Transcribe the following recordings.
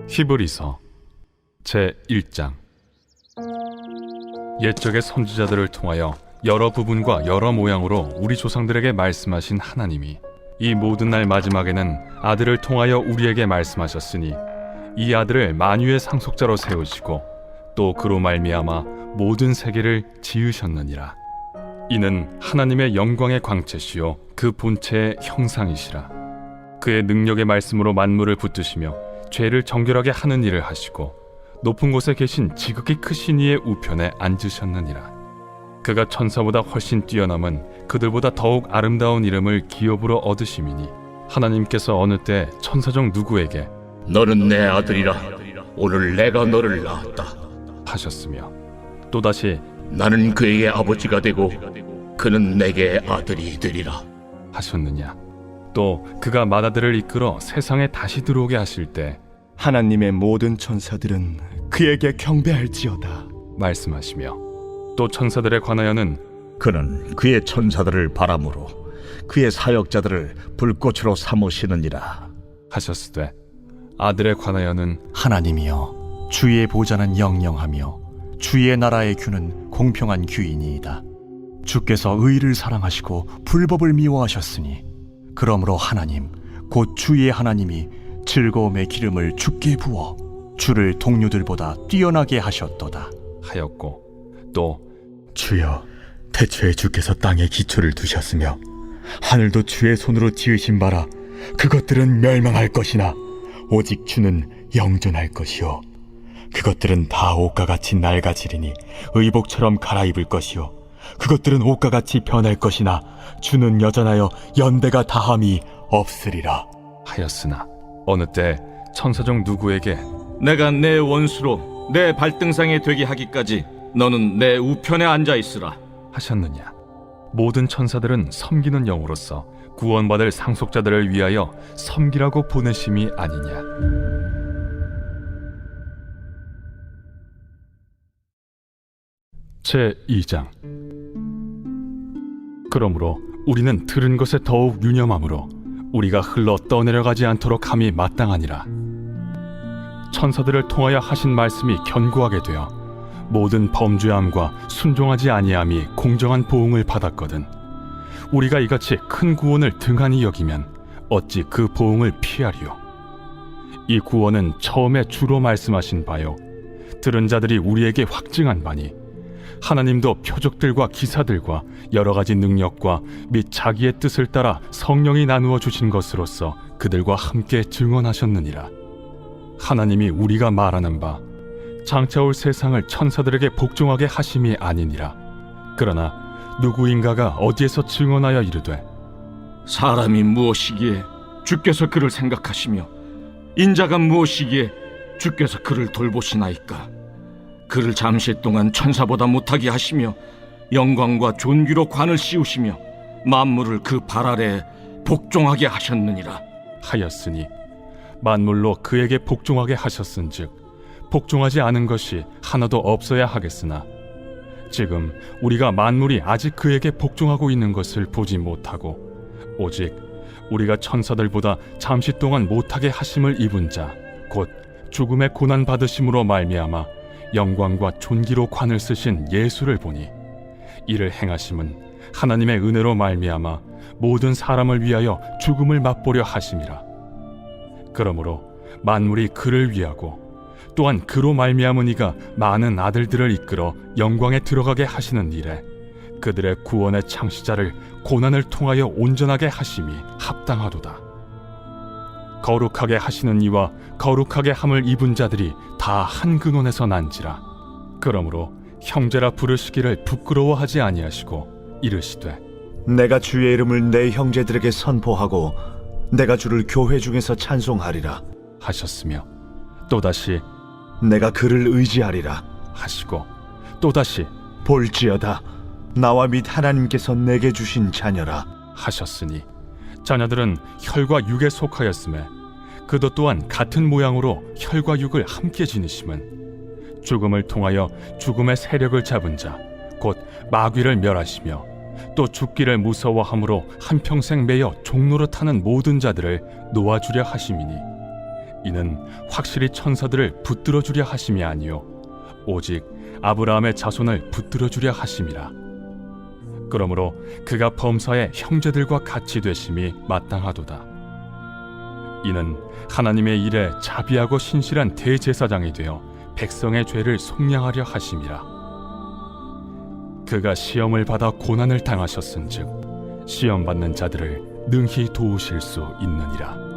히브리서 제1장. 옛적의 선지자들을 통하여 여러 부분과 여러 모양으로 우리 조상들에게 말씀하신 하나님이 이 모든 날 마지막에는 아들을 통하여 우리에게 말씀하셨으니 이 아들을 만유의 상속자로 세우시고 또 그로 말미암아 모든 세계를 지으셨느니라. 이는 하나님의 영광의 광채시요 그 본체의 형상이시라. 그의 능력의 말씀으로 만물을 붙드시며 죄를 정결하게 하는 일을 하시고 높은 곳에 계신 지극히 크신 이의 우편에 앉으셨느니라. 그가 천사보다 훨씬 뛰어남은 그들보다 더욱 아름다운 이름을 기업으로 얻으심이니 하나님께서 어느 때 천사 중 누구에게 너는 내 아들이라 오늘 내가 너를 낳았다 하셨으며 또다시 나는 그에게 아버지가 되고 그는 내게 아들이 되리라 하셨느냐. 또 그가 맏아들을 이끌어 세상에 다시 들어오게 하실 때 하나님의 모든 천사들은 그에게 경배할지어다 말씀하시며 또 천사들에 관하여는 그는 그의 천사들을 바람으로 그의 사역자들을 불꽃으로 삼으시느니라 하셨으되 아들에 관하여는 하나님이여, 주의 보좌는 영영하며 주의 나라의 규는 공평한 규이니이다. 주께서 의를 사랑하시고 불법을 미워하셨으니 그러므로 하나님 곧 주의 하나님이 즐거움의 기름을 주께 부어 주를 동료들보다 뛰어나게 하셨도다 하였고 또 주여, 태초에 주께서 땅에 기초를 두셨으며 하늘도 주의 손으로 지으신 바라 그것들은 멸망할 것이나 오직 주는 영존할 것이요 그것들은 다 옷과 같이 낡아지리니 의복처럼 갈아입을 것이요 그것들은 옷과 같이 변할 것이나 주는 여전하여 연대가 다함이 없으리라 하였으나 어느 때 천사 중 누구에게 내가 내 원수로 내 발등상에 되게 하기까지 너는 내 우편에 앉아 있으라 하셨느냐. 모든 천사들은 섬기는 영으로서 구원받을 상속자들을 위하여 섬기라고 보내심이 아니냐. 제2장. 그러므로 우리는 들은 것에 더욱 유념함으로 우리가 흘러 떠내려가지 않도록 함이 마땅하니라. 천사들을 통하여 하신 말씀이 견고하게 되어 모든 범죄함과 순종하지 아니함이 공정한 보응을 받았거든 우리가 이같이 큰 구원을 등한히 여기면 어찌 그 보응을 피하리요. 이 구원은 처음에 주로 말씀하신 바요 들은 자들이 우리에게 확증한 바니 하나님도 표적들과 기사들과 여러 가지 능력과 및 자기의 뜻을 따라 성령이 나누어 주신 것으로서 그들과 함께 증언하셨느니라. 하나님이 우리가 말하는 바 장차올 세상을 천사들에게 복종하게 하심이 아니니라. 그러나 누구인가가 어디에서 증언하여 이르되 사람이 무엇이기에 주께서 그를 생각하시며 인자가 무엇이기에 주께서 그를 돌보시나이까. 그를 잠시 동안 천사보다 못하게 하시며 영광과 존귀로 관을 씌우시며 만물을 그 발 아래에 복종하게 하셨느니라 하였으니 만물로 그에게 복종하게 하셨은즉 복종하지 않은 것이 하나도 없어야 하겠으나 지금 우리가 만물이 아직 그에게 복종하고 있는 것을 보지 못하고 오직 우리가 천사들보다 잠시 동안 못하게 하심을 입은 자 곧 죽음의 고난 받으심으로 말미암아 영광과 존귀로 관을 쓰신 예수를 보니 이를 행하심은 하나님의 은혜로 말미암아 모든 사람을 위하여 죽음을 맛보려 하심이라. 그러므로 만물이 그를 위하고 또한 그로 말미암은 이가 많은 아들들을 이끌어 영광에 들어가게 하시는 일에 그들의 구원의 창시자를 고난을 통하여 온전하게 하심이 합당하도다. 거룩하게 하시는 이와 거룩하게 함을 입은 자들이 다 한 근원에서 난지라. 그러므로 형제라 부르시기를 부끄러워하지 아니하시고 이르시되 내가 주의 이름을 내 형제들에게 선포하고 내가 주를 교회 중에서 찬송하리라 하셨으며 또다시 내가 그를 의지하리라 하시고 또다시 볼지어다 나와 및 하나님께서 내게 주신 자녀라 하셨으니 자녀들은 혈과 육에 속하였음에 그도 또한 같은 모양으로 혈과 육을 함께 지니심은 죽음을 통하여 죽음의 세력을 잡은 자 곧 마귀를 멸하시며 또 죽기를 무서워함으로 한평생 매여 종노릇하는 모든 자들을 놓아주려 하심이니 이는 확실히 천사들을 붙들어 주려 하심이 아니요 오직 아브라함의 자손을 붙들어 주려 하심이라. 그러므로 그가 범사의 형제들과 같이 되심이 마땅하도다. 이는 하나님의 일에 자비하고 신실한 대제사장이 되어 백성의 죄를 속량하려 하심이라. 그가 시험을 받아 고난을 당하셨은즉 시험 받는 자들을 능히 도우실 수 있느니라.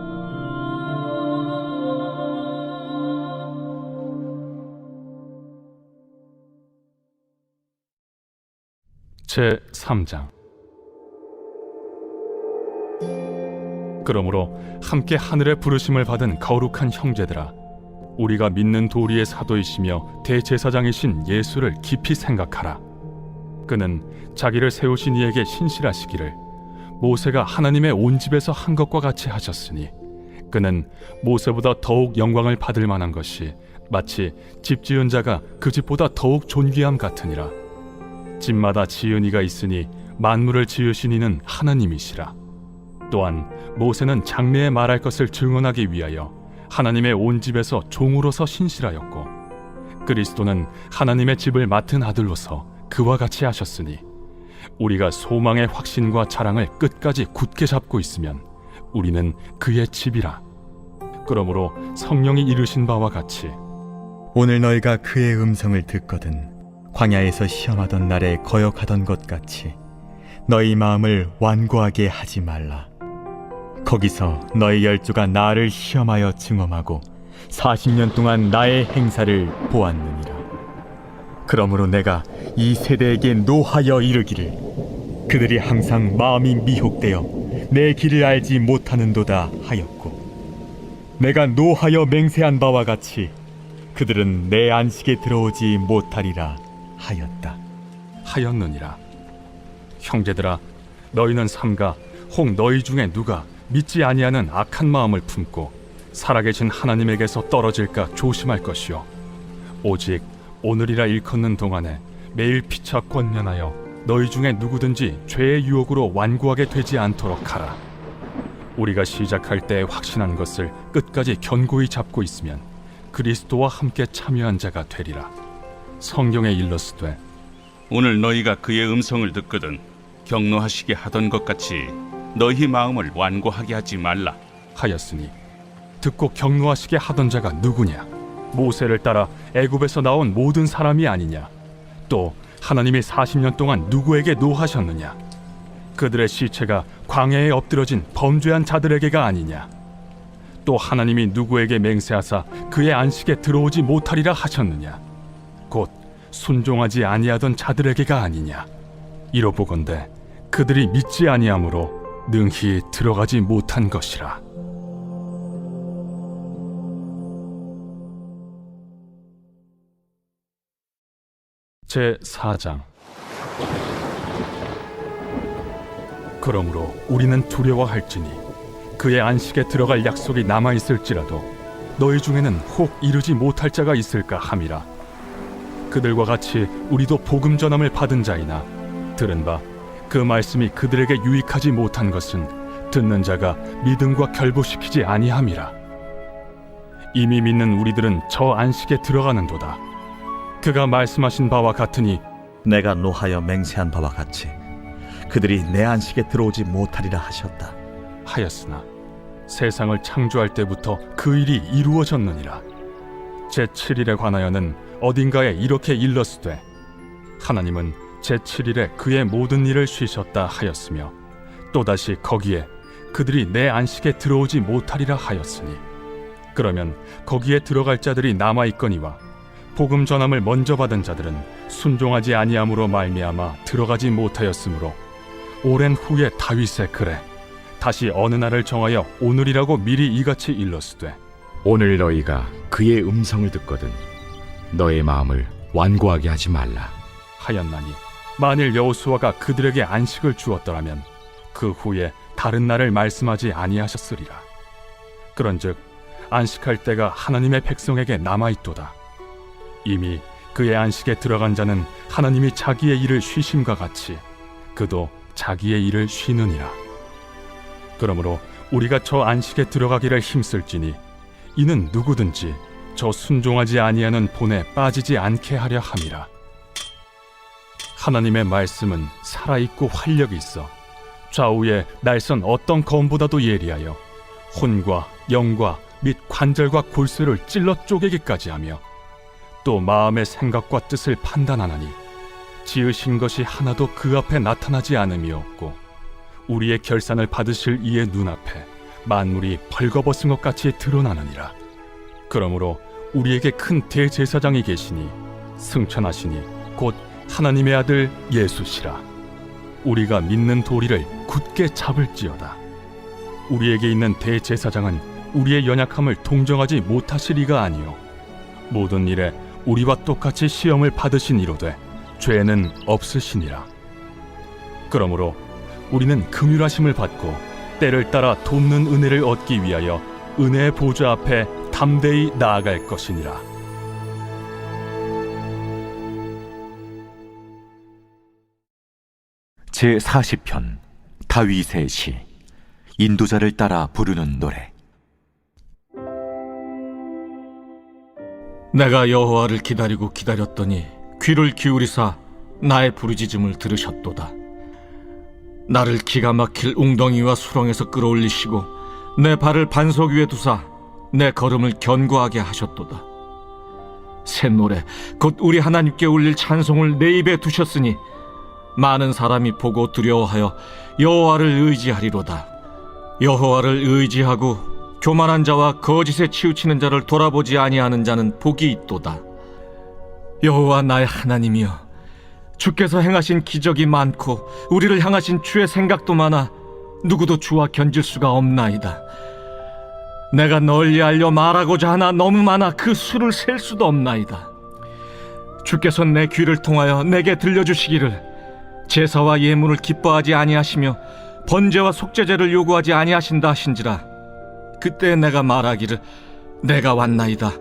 제 3장. 그러므로 함께 하늘의 부르심을 받은 거룩한 형제들아, 우리가 믿는 도리의 사도이시며 대제사장이신 예수를 깊이 생각하라. 그는 자기를 세우신 이에게 신실하시기를 모세가 하나님의 온 집에서 한 것과 같이 하셨으니, 그는 모세보다 더욱 영광을 받을 만한 것이 마치 집 지은 자가 그 집보다 더욱 존귀함 같으니라. 집마다 지은 이가 있으니 만물을 지으신 이는 하나님이시라. 또한 모세는 장래에 말할 것을 증언하기 위하여 하나님의 온 집에서 종으로서 신실하였고, 그리스도는 하나님의 집을 맡은 아들로서 그와 같이 하셨으니, 우리가 소망의 확신과 자랑을 끝까지 굳게 잡고 있으면 우리는 그의 집이라. 그러므로 성령이 이르신 바와 같이 오늘 너희가 그의 음성을 듣거든 광야에서 시험하던 날에 거역하던 것 같이 너희 마음을 완고하게 하지 말라. 거기서 너희 열조가 나를 시험하여 증험하고 40년 동안 나의 행사를 보았느니라. 그러므로 내가 이 세대에게 노하여 이르기를 그들이 항상 마음이 미혹되어 내 길을 알지 못하는도다 하였고, 내가 노하여 맹세한 바와 같이 그들은 내 안식에 들어오지 못하리라 하였다. 하였느니라. 형제들아, 너희는 삼가 혹 너희 중에 누가 믿지 아니하는 악한 마음을 품고 살아계신 하나님에게서 떨어질까 조심할 것이요, 오직 오늘이라 일컫는 동안에 매일 피차 권면하여 너희 중에 누구든지 죄의 유혹으로 완고하게 되지 않도록 하라. 우리가 시작할 때 확신한 것을 끝까지 견고히 잡고 있으면 그리스도와 함께 참여한 자가 되리라. 성경에 일렀으되 오늘 너희가 그의 음성을 듣거든 격노하시게 하던 것 같이 너희 마음을 완고하게 하지 말라 하였으니, 듣고 격노하시게 하던 자가 누구냐? 모세를 따라 애굽에서 나온 모든 사람이 아니냐? 또 하나님이 40년 동안 누구에게 노하셨느냐? 그들의 시체가 광야에 엎드러진 범죄한 자들에게가 아니냐? 또 하나님이 누구에게 맹세하사 그의 안식에 들어오지 못하리라 하셨느냐? 곧 순종하지 아니하던 자들에게가 아니냐? 이로보건대 그들이 믿지 아니하므로 능히 들어가지 못한 것이라. 제 4장. 그러므로 우리는 두려워할지니 그의 안식에 들어갈 약속이 남아있을지라도 너희 중에는 혹 이르지 못할 자가 있을까 함이라. 그들과 같이 우리도 복음 전함을 받은 자이나 들은 바 그 말씀이 그들에게 유익하지 못한 것은 듣는 자가 믿음과 결부시키지 아니함이라. 이미 믿는 우리들은 저 안식에 들어가는도다. 그가 말씀하신 바와 같으니 내가 노하여 맹세한 바와 같이 그들이 내 안식에 들어오지 못하리라 하셨다 하였으나 세상을 창조할 때부터 그 일이 이루어졌느니라. 제7일에 관하여는 어딘가에 이렇게 일렀으되 하나님은 제7일에 그의 모든 일을 쉬셨다 하였으며, 또다시 거기에 그들이 내 안식에 들어오지 못하리라 하였으니, 그러면 거기에 들어갈 자들이 남아있거니와 복음 전함을 먼저 받은 자들은 순종하지 아니함으로 말미암아 들어가지 못하였으므로, 오랜 후에 다윗의 글에 다시 어느 날을 정하여 오늘이라고 미리 이같이 일렀으되 오늘 너희가 그의 음성을 듣거든 너의 마음을 완고하게 하지 말라 하였나니, 만일 여호수아가 그들에게 안식을 주었더라면 그 후에 다른 날을 말씀하지 아니하셨으리라. 그런즉 안식할 때가 하나님의 백성에게 남아있도다. 이미 그의 안식에 들어간 자는 하나님이 자기의 일을 쉬심과 같이 그도 자기의 일을 쉬느니라. 그러므로 우리가 저 안식에 들어가기를 힘쓸지니 이는 누구든지 저 순종하지 아니하는 본에 빠지지 않게 하려 함이라. 하나님의 말씀은 살아있고 활력이 있어 좌우에 날선 어떤 검보다도 예리하여 혼과 영과 및 관절과 골수를 찔러 쪼개기까지 하며 또 마음의 생각과 뜻을 판단하나니 지으신 것이 하나도 그 앞에 나타나지 않음이 없고 우리의 결산을 받으실 이의 눈앞에 만물이 벌거벗은 것 같이 드러나느니라. 그러므로 우리에게 큰 대제사장이 계시니 승천하시니 곧 하나님의 아들 예수시라. 우리가 믿는 도리를 굳게 잡을지어다. 우리에게 있는 대제사장은 우리의 연약함을 동정하지 못하시리가 아니요 모든 일에 우리와 똑같이 시험을 받으신 이로되 죄는 없으시니라. 그러므로 우리는 긍휼하심을 받고 때를 따라 돕는 은혜를 얻기 위하여 은혜의 보좌 앞에 담대히 나아갈 것이니라. 제40편 다윗의 시. 인도자를 따라 부르는 노래. 내가 여호와를 기다리고 기다렸더니 귀를 기울이사 나의 부르짖음을 들으셨도다. 나를 기가 막힐 웅덩이와 수렁에서 끌어올리시고 내 발을 반석 위에 두사 내 걸음을 견고하게 하셨도다. 새 노래 곧 우리 하나님께 올릴 찬송을 내 입에 두셨으니 많은 사람이 보고 두려워하여 여호와를 의지하리로다. 여호와를 의지하고 교만한 자와 거짓에 치우치는 자를 돌아보지 아니하는 자는 복이 있도다. 여호와 나의 하나님이여, 주께서 행하신 기적이 많고 우리를 향하신 주의 생각도 많아 누구도 주와 견질 수가 없나이다. 내가 널리 알려 말하고자 하나 너무 많아 그 수를 셀 수도 없나이다. 주께서 내 귀를 통하여 내게 들려주시기를 제사와 예물을 기뻐하지 아니하시며 번제와 속죄제를 요구하지 아니하신다 하신지라. 그때 내가 말하기를 내가 왔나이다.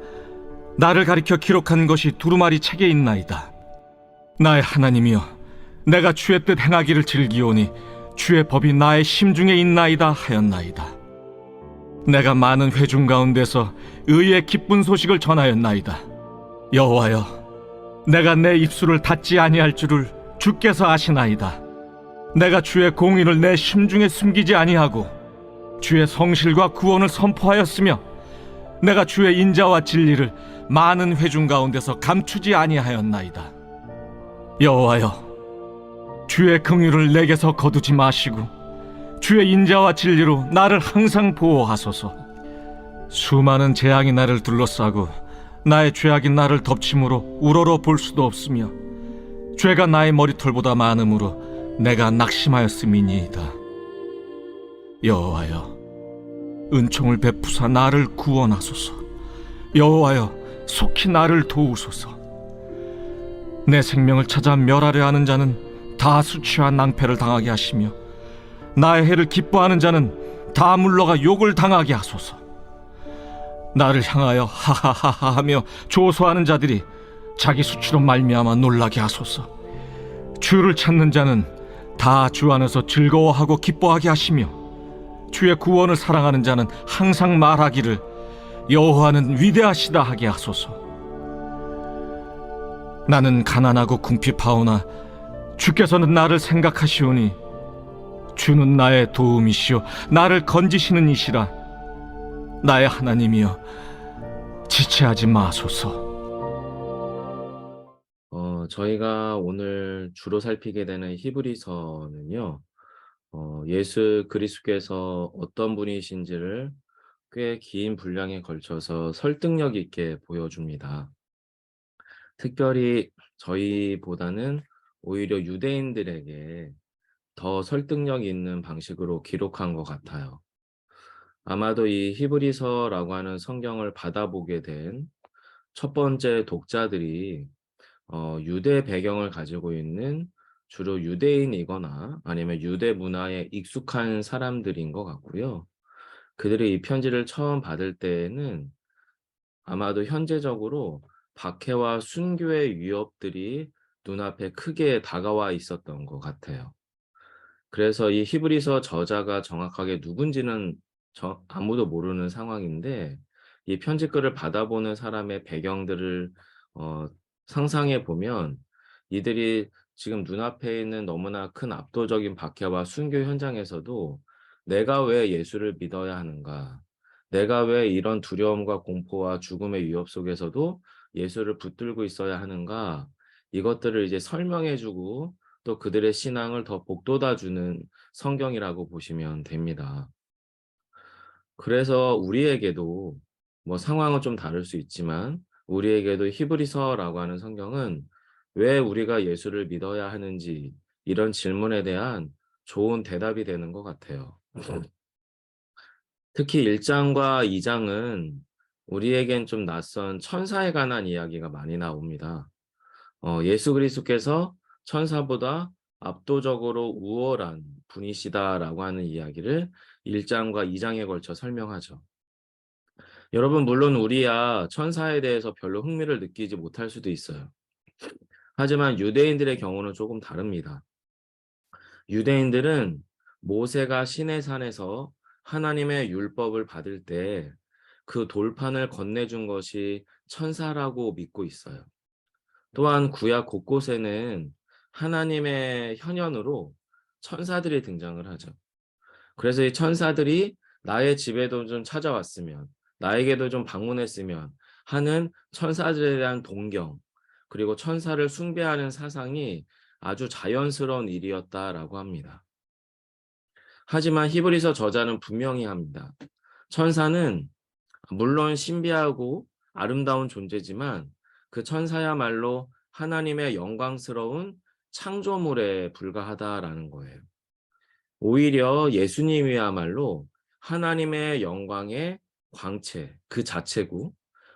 나를 가리켜 기록한 것이 두루마리 책에 있나이다. 나의 하나님이여, 내가 주의 뜻 행하기를 즐기오니 주의 법이 나의 심중에 있나이다 하였나이다. 내가 많은 회중 가운데서 의의 기쁜 소식을 전하였나이다. 여호와여, 내가 내 입술을 닫지 아니할 줄을 주께서 아시나이다. 내가 주의 공의를 내 심중에 숨기지 아니하고 주의 성실과 구원을 선포하였으며 내가 주의 인자와 진리를 많은 회중 가운데서 감추지 아니하였나이다. 여호와여, 주의 긍휼을 내게서 거두지 마시고 주의 인자와 진리로 나를 항상 보호하소서. 수많은 재앙이 나를 둘러싸고 나의 죄악이 나를 덮침으로 우러러 볼 수도 없으며 죄가 나의 머리털보다 많음으로 내가 낙심하였음이니이다. 여호와여, 은총을 베푸사 나를 구원하소서. 여호와여, 속히 나를 도우소서. 내 생명을 찾아 멸하려 하는 자는 다 수치와 낭패를 당하게 하시며 나의 해를 기뻐하는 자는 다 물러가 욕을 당하게 하소서. 나를 향하여 하하하하 하며 조소하는 자들이 자기 수치로 말미암아 놀라게 하소서. 주를 찾는 자는 다 주 안에서 즐거워하고 기뻐하게 하시며 주의 구원을 사랑하는 자는 항상 말하기를 여호와는 위대하시다 하게 하소서. 나는 가난하고 궁핍하오나 주께서는 나를 생각하시오니 주는 나의 도움이시오 나를 건지시는 이시라. 나의 하나님이여, 지체하지 마소서. 저희가 오늘 주로 살피게 되는 히브리서는요, 예수 그리스도께서 어떤 분이신지를 꽤 긴 분량에 걸쳐서 설득력 있게 보여줍니다. 특별히 저희보다는 오히려 유대인들에게 더 설득력 있는 방식으로 기록한 것 같아요. 아마도 이 히브리서라고 하는 성경을 받아보게 된 첫 번째 독자들이 유대 배경을 가지고 있는 주로 유대인이거나 아니면 유대 문화에 익숙한 사람들인 것 같고요. 그들이 이 편지를 처음 받을 때에는 아마도 현재적으로 박해와 순교의 위협들이 눈앞에 크게 다가와 있었던 것 같아요. 그래서 이 히브리서 저자가 정확하게 누군지는 아무도 모르는 상황인데 이 편지글을 받아보는 사람의 배경들을 상상해 보면 이들이 지금 눈앞에 있는 너무나 큰 압도적인 박해와 순교 현장에서도 내가 왜 예수를 믿어야 하는가? 내가 왜 이런 두려움과 공포와 죽음의 위협 속에서도 예수를 붙들고 있어야 하는가? 이것들을 이제 설명해주고 또 그들의 신앙을 더 복돋아주는 성경이라고 보시면 됩니다. 그래서 우리에게도 뭐 상황은 좀 다를 수 있지만 우리에게도 히브리서라고 하는 성경은 왜 우리가 예수를 믿어야 하는지 이런 질문에 대한 좋은 대답이 되는 것 같아요. 특히 1장과 2장은 우리에겐 좀 낯선 천사에 관한 이야기가 많이 나옵니다. 예수 그리스도께서 천사보다 압도적으로 우월한 분이시다라고 하는 이야기를 1장과 2장에 걸쳐 설명하죠. 여러분, 물론 우리야 천사에 대해서 별로 흥미를 느끼지 못할 수도 있어요. 하지만 유대인들의 경우는 조금 다릅니다. 유대인들은 모세가 시내산에서 하나님의 율법을 받을 때 그 돌판을 건네준 것이 천사라고 믿고 있어요. 또한 구약 곳곳에는 하나님의 현현으로 천사들이 등장을 하죠. 그래서 이 천사들이 나의 집에도 좀 찾아왔으면, 나에게도 좀 방문했으면 하는 천사들에 대한 동경, 그리고 천사를 숭배하는 사상이 아주 자연스러운 일이었다라고 합니다. 하지만 히브리서 저자는 분명히 합니다. 천사는 물론 신비하고 아름다운 존재지만 그 천사야말로 하나님의 영광스러운 창조물에 불과하다라는 거예요. 오히려 예수님이야말로 하나님의 영광의 광채, 그 자체고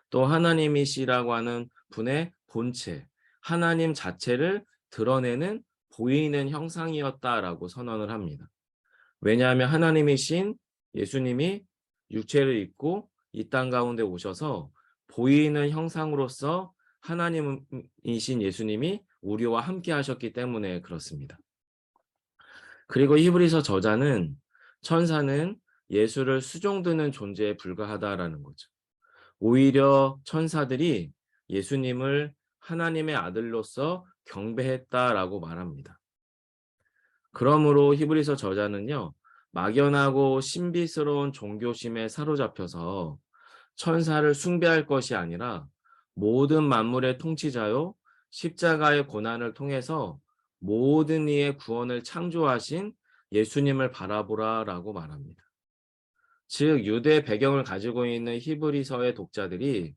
또 하나님이시라고 하는 분의 본체, 하나님 자체를 드러내는 보이는 형상이었다라고 선언을 합니다. 왜냐하면 하나님이신 예수님이 육체를 입고 이 땅 가운데 오셔서 보이는 형상으로서 하나님이신 예수님이 우리와 함께 하셨기 때문에 그렇습니다. 그리고 히브리서 저자는 천사는 예수를 수종드는 존재에 불과하다라는 거죠. 오히려 천사들이 예수님을 하나님의 아들로서 경배했다라고 말합니다. 그러므로 히브리서 저자는요, 막연하고 신비스러운 종교심에 사로잡혀서 천사를 숭배할 것이 아니라 모든 만물의 통치자요 십자가의 고난을 통해서 모든 이의 구원을 창조하신 예수님을 바라보라라고 말합니다. 즉 유대 배경을 가지고 있는 히브리서의 독자들이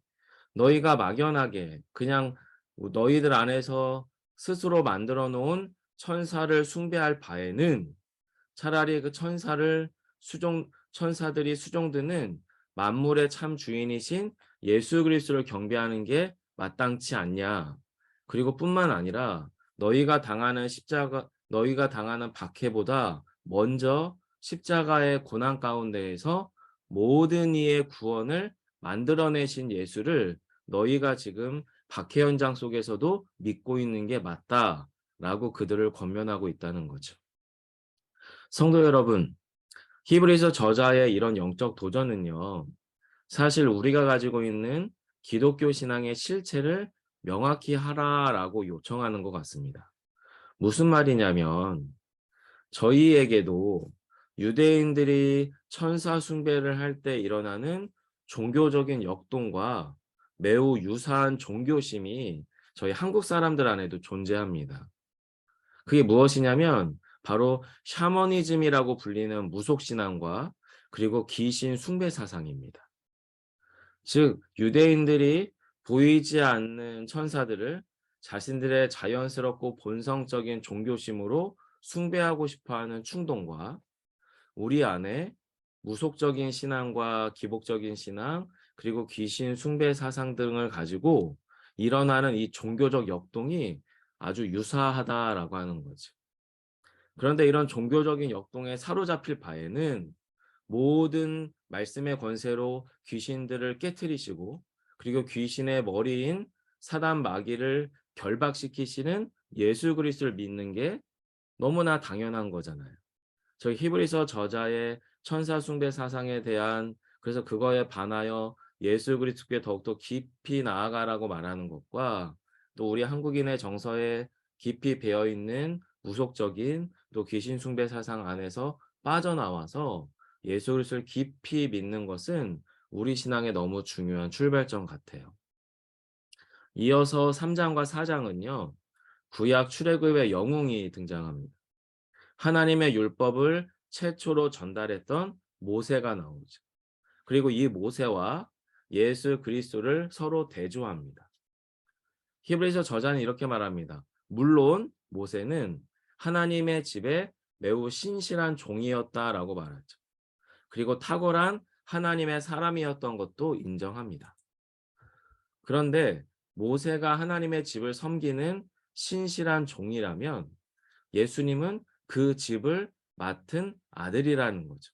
너희가 막연하게 그냥 너희들 안에서 스스로 만들어 놓은 천사를 숭배할 바에는 차라리 그 천사들이 수종드는 만물의 참 주인이신 예수 그리스도를 경배하는 게 마땅치 않냐. 그리고 뿐만 아니라 너희가 당하는 박해보다 먼저 십자가의 고난 가운데에서 모든 이의 구원을 만들어내신 예수를 너희가 지금 박해 현장 속에서도 믿고 있는 게 맞다라고 그들을 권면하고 있다는 거죠. 성도 여러분, 히브리서 저자의 이런 영적 도전은요, 사실 우리가 가지고 있는 기독교 신앙의 실체를 명확히 하라라고 요청하는 것 같습니다. 무슨 말이냐면 저희에게도 유대인들이 천사 숭배를 할 때 일어나는 종교적인 역동과 매우 유사한 종교심이 저희 한국 사람들 안에도 존재합니다. 그게 무엇이냐면 바로 샤머니즘이라고 불리는 무속신앙과 그리고 귀신 숭배 사상입니다. 즉 유대인들이 보이지 않는 천사들을 자신들의 자연스럽고 본성적인 종교심으로 숭배하고 싶어하는 충동과 우리 안에 무속적인 신앙과 기복적인 신앙 그리고 귀신 숭배 사상 등을 가지고 일어나는 이 종교적 역동이 아주 유사하다라고 하는 거죠. 그런데 이런 종교적인 역동에 사로잡힐 바에는 모든 말씀의 권세로 귀신들을 깨트리시고 그리고 귀신의 머리인 사단 마귀를 결박시키시는 예수 그리스도를 믿는 게 너무나 당연한 거잖아요. 저희 히브리서 저자의 천사 숭배 사상에 대한 그래서 그거에 반하여 예수 그리스도께 더욱더 깊이 나아가라고 말하는 것과 또 우리 한국인의 정서에 깊이 배어 있는 무속적인 또 귀신 숭배 사상 안에서 빠져나와서 예수 그리스도를 깊이 믿는 것은 우리 신앙에 너무 중요한 출발점 같아요. 이어서 3장과 4장은요. 구약 출애굽의 영웅이 등장합니다. 하나님의 율법을 최초로 전달했던 모세가 나오죠. 그리고 이 모세와 예수 그리스도를 서로 대조합니다. 히브리서 저자는 이렇게 말합니다. 물론 모세는 하나님의 집에 매우 신실한 종이었다라고 말하죠. 그리고 탁월한 하나님의 사람이었던 것도 인정합니다. 그런데 모세가 하나님의 집을 섬기는 신실한 종이라면 예수님은 그 집을 맡은 아들이라는 거죠.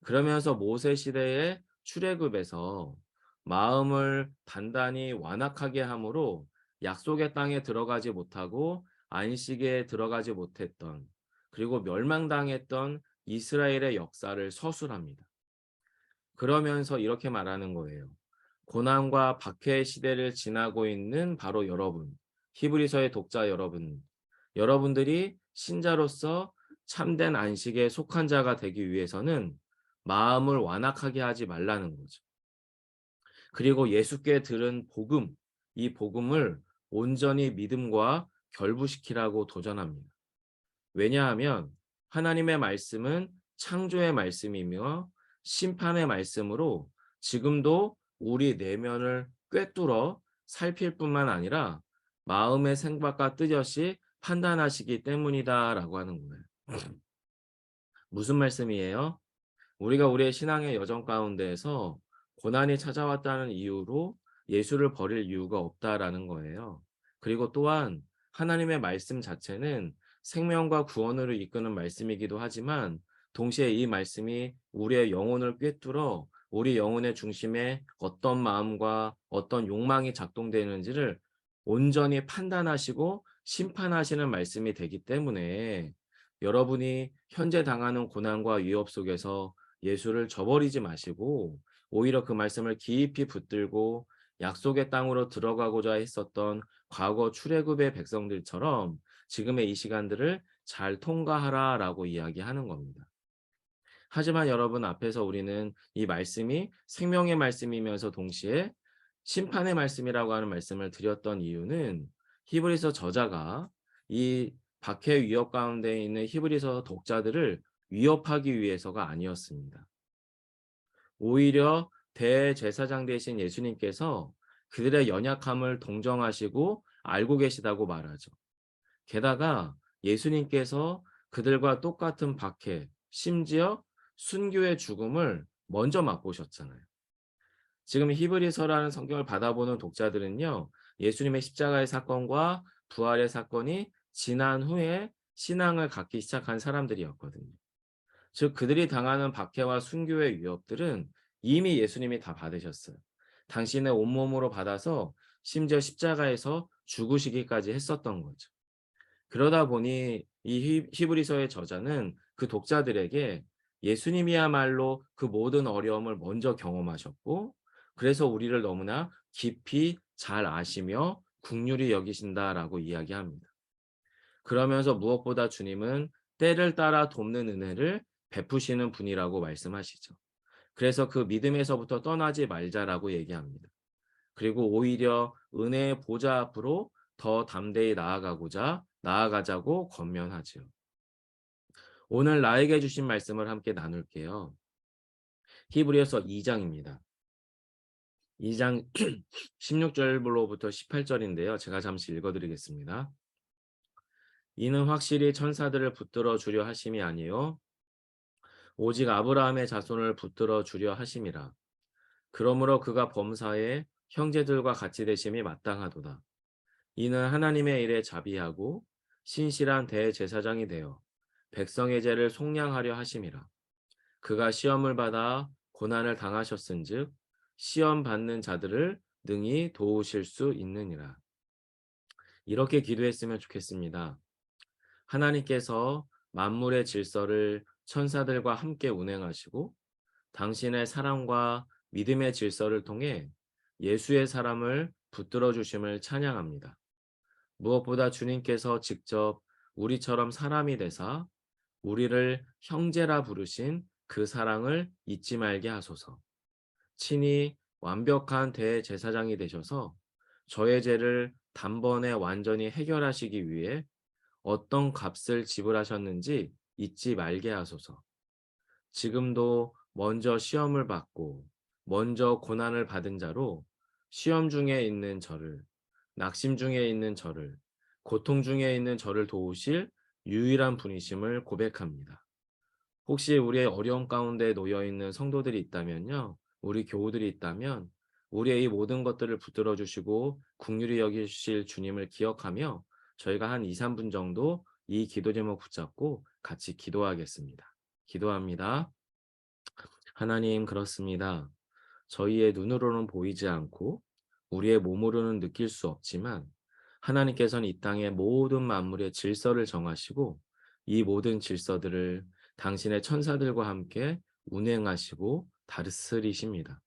그러면서 모세 시대의 출애굽에서 마음을 단단히 완악하게 함으로 약속의 땅에 들어가지 못하고 안식에 들어가지 못했던 그리고 멸망당했던 이스라엘의 역사를 서술합니다. 그러면서 이렇게 말하는 거예요. 고난과 박해의 시대를 지나고 있는 바로 여러분, 히브리서의 독자 여러분, 여러분들이 신자로서 참된 안식에 속한 자가 되기 위해서는 마음을 완악하게 하지 말라는 거죠. 그리고 예수께 들은 복음, 이 복음을 온전히 믿음과 결부시키라고 도전합니다. 왜냐하면 하나님의 말씀은 창조의 말씀이며 심판의 말씀으로 지금도 우리 내면을 꿰뚫어 살필 뿐만 아니라 마음의 생각과 뜻없이 판단하시기 때문이다라고 하는 거예요. 무슨 말씀이에요? 우리가 우리의 신앙의 여정 가운데에서 고난이 찾아왔다는 이유로 예수를 버릴 이유가 없다라는 거예요. 그리고 또한 하나님의 말씀 자체는 생명과 구원으로 이끄는 말씀이기도 하지만 동시에 이 말씀이 우리의 영혼을 꿰뚫어 우리 영혼의 중심에 어떤 마음과 어떤 욕망이 작동되는지를 온전히 판단하시고 심판하시는 말씀이 되기 때문에 여러분이 현재 당하는 고난과 위협 속에서 예수를 저버리지 마시고 오히려 그 말씀을 깊이 붙들고 약속의 땅으로 들어가고자 했었던 과거 출애굽의 백성들처럼 지금의 이 시간들을 잘 통과하라라고 이야기하는 겁니다. 하지만 여러분 앞에서 우리는 이 말씀이 생명의 말씀이면서 동시에 심판의 말씀이라고 하는 말씀을 드렸던 이유는 히브리서 저자가 이 박해 위협 가운데 있는 히브리서 독자들을 위협하기 위해서가 아니었습니다. 오히려 대제사장 되신 예수님께서 그들의 연약함을 동정하시고 알고 계시다고 말하죠. 게다가 예수님께서 그들과 똑같은 박해, 심지어 순교의 죽음을 먼저 맛보셨잖아요. 지금 히브리서라는 성경을 받아보는 독자들은요, 예수님의 십자가의 사건과 부활의 사건이 지난 후에 신앙을 갖기 시작한 사람들이었거든요. 즉 그들이 당하는 박해와 순교의 위협들은 이미 예수님이 다 받으셨어요. 당신의 온몸으로 받아서 심지어 십자가에서 죽으시기까지 했었던 거죠. 그러다 보니 이 히브리서의 저자는 그 독자들에게 예수님이야말로 그 모든 어려움을 먼저 경험하셨고 그래서 우리를 너무나 깊이 잘 아시며 긍휼히 여기신다라고 이야기합니다. 그러면서 무엇보다 주님은 때를 따라 돕는 은혜를 베푸시는 분이라고 말씀하시죠. 그래서 그 믿음에서부터 떠나지 말자라고 얘기합니다. 그리고 오히려 은혜의 보좌 앞으로 더 담대히 나아가자고 권면하죠. 오늘 나에게 주신 말씀을 함께 나눌게요. 히브리서 2장입니다. 2장 16절로부터 18절인데요. 제가 잠시 읽어드리겠습니다. 이는 확실히 천사들을 붙들어 주려 하심이 아니요 오직 아브라함의 자손을 붙들어 주려 하심이라. 그러므로 그가 범사에 형제들과 같이 되심이 마땅하도다. 이는 하나님의 일에 자비하고 신실한 대제사장이 되어 백성의 죄를 속량하려 하심이라. 그가 시험을 받아 고난을 당하셨은즉 시험 받는 자들을 능히 도우실 수 있느니라. 이렇게 기도했으면 좋겠습니다. 하나님께서 만물의 질서를 천사들과 함께 운행하시고 당신의 사랑과 믿음의 질서를 통해 예수의 사람을 붙들어 주심을 찬양합니다. 무엇보다 주님께서 직접 우리처럼 사람이 되사 우리를 형제라 부르신 그 사랑을 잊지 말게 하소서. 친히 완벽한 대제사장이 되셔서 저의 죄를 단번에 완전히 해결하시기 위해 어떤 값을 지불하셨는지 잊지 말게 하소서. 지금도 먼저 시험을 받고 먼저 고난을 받은 자로 시험 중에 있는 저를, 낙심 중에 있는 저를, 고통 중에 있는 저를 도우실 유일한 분이심을 고백합니다. 혹시 우리의 어려움 가운데 놓여 있는 성도들이 있다면요, 우리 교우들이 있다면 우리의 이 모든 것들을 붙들어 주시고 긍휼히 여기실 주님을 기억하며 저희가 한 2, 3분 정도 이 기도 제목 붙잡고 같이 기도하겠습니다. 기도합니다. 하나님, 그렇습니다. 저희의 눈으로는 보이지 않고 우리의 몸으로는 느낄 수 없지만 하나님께서는 이 땅의 모든 만물의 질서를 정하시고 이 모든 질서들을 당신의 천사들과 함께 운행하시고 다스리십니다.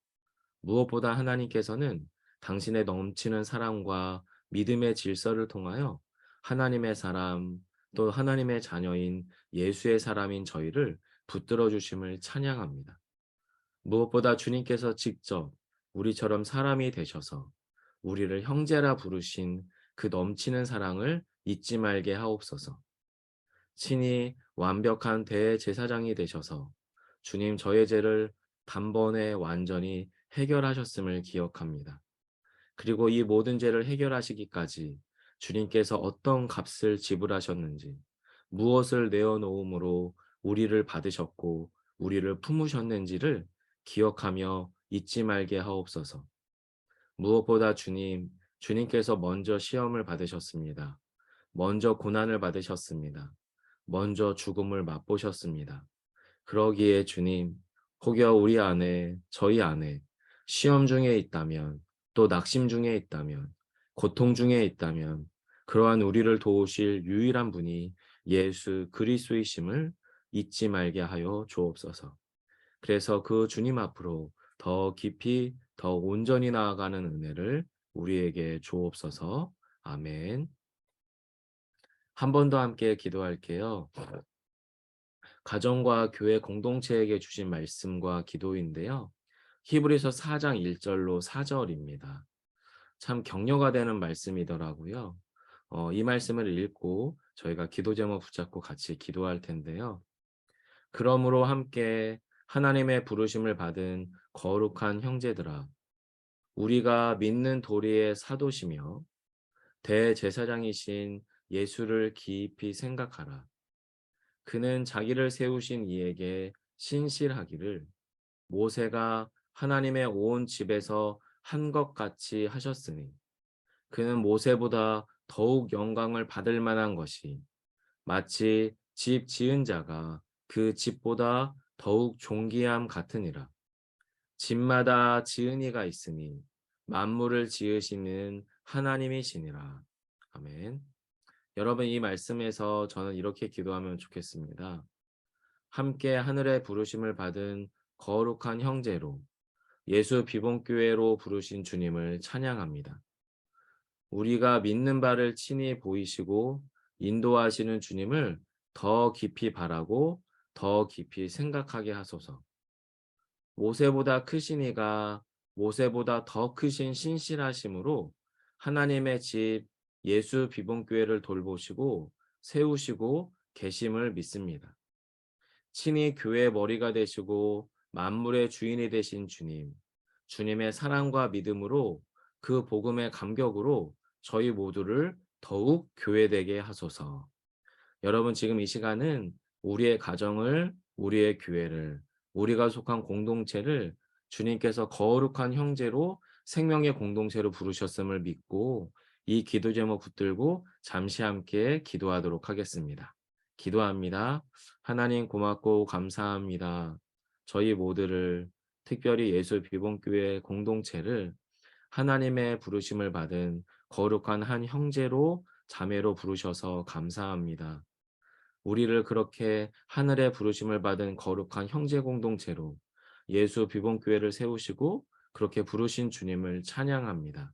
무엇보다 하나님께서는 당신의 넘치는 사랑과 믿음의 질서를 통하여 하나님의 사람, 또 하나님의 자녀인 예수의 사람인 저희를 붙들어 주심을 찬양합니다. 무엇보다 주님께서 직접 우리처럼 사람이 되셔서 우리를 형제라 부르신 그 넘치는 사랑을 잊지 말게 하옵소서. 친히 완벽한 대제사장이 되셔서 주님 저의 죄를 단번에 완전히 해결하셨음을 기억합니다. 그리고 이 모든 죄를 해결하시기까지 주님께서 어떤 값을 지불하셨는지, 무엇을 내어놓음으로 우리를 받으셨고 우리를 품으셨는지를 기억하며 잊지 말게 하옵소서. 무엇보다 주님께서 먼저 시험을 받으셨습니다. 먼저 고난을 받으셨습니다. 먼저 죽음을 맛보셨습니다. 그러기에 주님, 혹여 우리 안에, 저희 안에 시험 중에 있다면, 또 낙심 중에 있다면, 고통 중에 있다면, 그러한 우리를 도우실 유일한 분이 예수 그리스도이심을 잊지 말게 하여 주옵소서. 그래서 그 주님 앞으로 더 깊이, 더 온전히 나아가는 은혜를 우리에게 주옵소서. 아멘. 한 번 더 함께 기도할게요. 가정과 교회 공동체에게 주신 말씀과 기도인데요. 히브리서 4장 1절로 4절입니다. 참 격려가 되는 말씀이더라고요. 이 말씀을 읽고 저희가 기도 제목 붙잡고 같이 기도할 텐데요. 그러므로 함께 하나님의 부르심을 받은 거룩한 형제들아, 우리가 믿는 도리의 사도시며 대제사장이신 예수를 깊이 생각하라. 그는 자기를 세우신 이에게 신실하기를 모세가 하나님의 온 집에서 한 것 같이 하셨으니 그는 모세보다 더욱 영광을 받을 만한 것이 마치 집 지은 자가 그 집보다 더욱 존귀함 같으니라. 집마다 지은 이가 있으니 만물을 지으시는 하나님이시니라. 아멘. 여러분, 이 말씀에서 저는 이렇게 기도하면 좋겠습니다. 함께 하늘의 부르심을 받은 거룩한 형제로 예수 비봉교회로 부르신 주님을 찬양합니다. 우리가 믿는 바를 친히 보이시고 인도하시는 주님을 더 깊이 바라고 더 깊이 생각하게 하소서. 모세보다 크신 이가 모세보다 더 크신 신실하심으로 하나님의 집 예수 비봉교회를 돌보시고 세우시고 계심을 믿습니다. 친히 교회의 머리가 되시고 만물의 주인이 되신 주님, 주님의 사랑과 믿음으로 그 복음의 감격으로 저희 모두를 더욱 교회되게 하소서. 여러분, 지금 이 시간은 우리의 가정을, 우리의 교회를, 우리가 속한 공동체를 주님께서 거룩한 형제로 생명의 공동체로 부르셨음을 믿고 이 기도 제목 붙들고 잠시 함께 기도하도록 하겠습니다. 기도합니다. 하나님, 고맙고 감사합니다. 저희 모두를, 특별히 예수 비봉교회 공동체를 하나님의 부르심을 받은 거룩한 한 형제로 자매로 부르셔서 감사합니다. 우리를 그렇게 하늘의 부르심을 받은 거룩한 형제 공동체로 예수 비봉교회를 세우시고 그렇게 부르신 주님을 찬양합니다.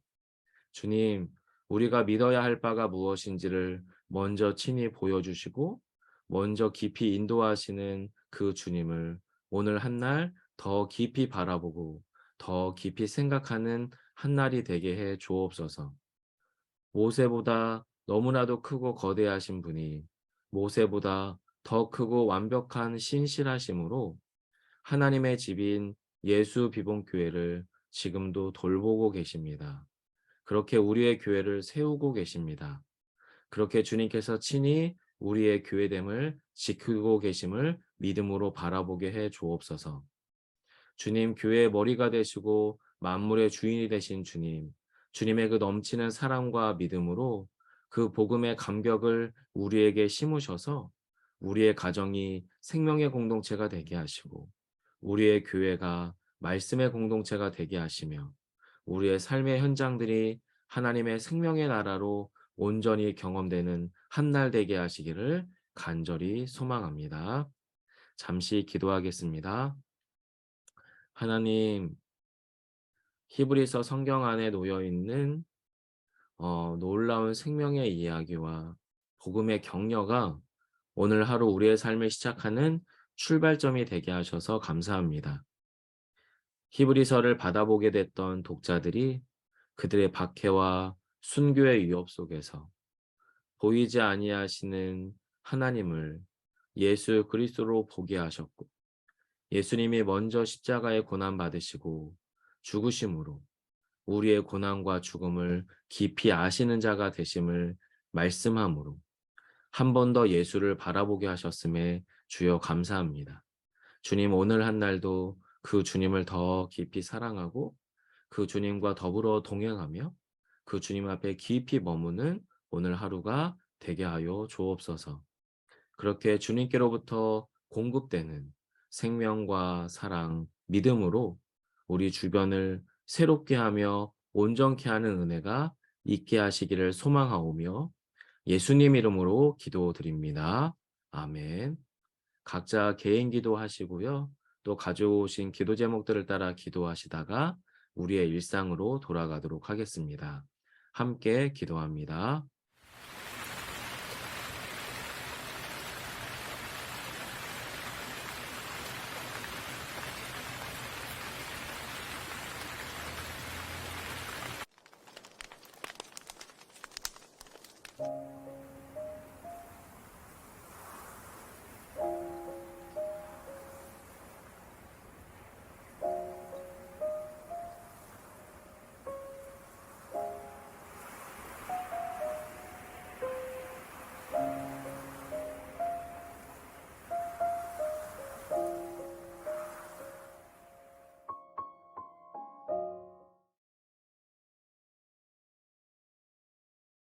주님, 우리가 믿어야 할 바가 무엇인지를 먼저 친히 보여주시고 먼저 깊이 인도하시는 그 주님을 오늘 한날 더 깊이 바라보고 더 깊이 생각하는 한날이 되게 해 주옵소서. 모세보다 너무나도 크고 거대하신 분이 모세보다 더 크고 완벽한 신실하심으로 하나님의 집인 예수 비봉교회를 지금도 돌보고 계십니다. 그렇게 우리의 교회를 세우고 계십니다. 그렇게 주님께서 친히 우리의 교회됨을 지키고 계심을 믿음으로 바라보게 해 주옵소서. 주님, 교회의 머리가 되시고 만물의 주인이 되신 주님, 주님의 그 넘치는 사랑과 믿음으로 그 복음의 감격을 우리에게 심으셔서 우리의 가정이 생명의 공동체가 되게 하시고 우리의 교회가 말씀의 공동체가 되게 하시며 우리의 삶의 현장들이 하나님의 생명의 나라로 온전히 경험되는 한날 되게 하시기를 간절히 소망합니다. 잠시 기도하겠습니다. 하나님, 히브리서 성경 안에 놓여 있는 놀라운 생명의 이야기와 복음의 격려가 오늘 하루 우리의 삶을 시작하는 출발점이 되게 하셔서 감사합니다. 히브리서를 받아보게 됐던 독자들이 그들의 박해와 순교의 위협 속에서 보이지 아니하시는 하나님을 예수 그리스도로 보게 하셨고 예수님이 먼저 십자가에 고난 받으시고 죽으심으로 우리의 고난과 죽음을 깊이 아시는 자가 되심을 말씀함으로 한 번 더 예수를 바라보게 하셨음에 주여 감사합니다. 주님, 오늘 한 날도 그 주님을 더 깊이 사랑하고 그 주님과 더불어 동행하며 그 주님 앞에 깊이 머무는 오늘 하루가 되게 하여 주옵소서. 그렇게 주님께로부터 공급되는 생명과 사랑, 믿음으로 우리 주변을 새롭게 하며 온전케 하는 은혜가 있게 하시기를 소망하오며 예수님 이름으로 기도드립니다. 아멘. 각자 개인 기도하시고요. 또 가져오신 기도 제목들을 따라 기도하시다가 우리의 일상으로 돌아가도록 하겠습니다. 함께 기도합니다.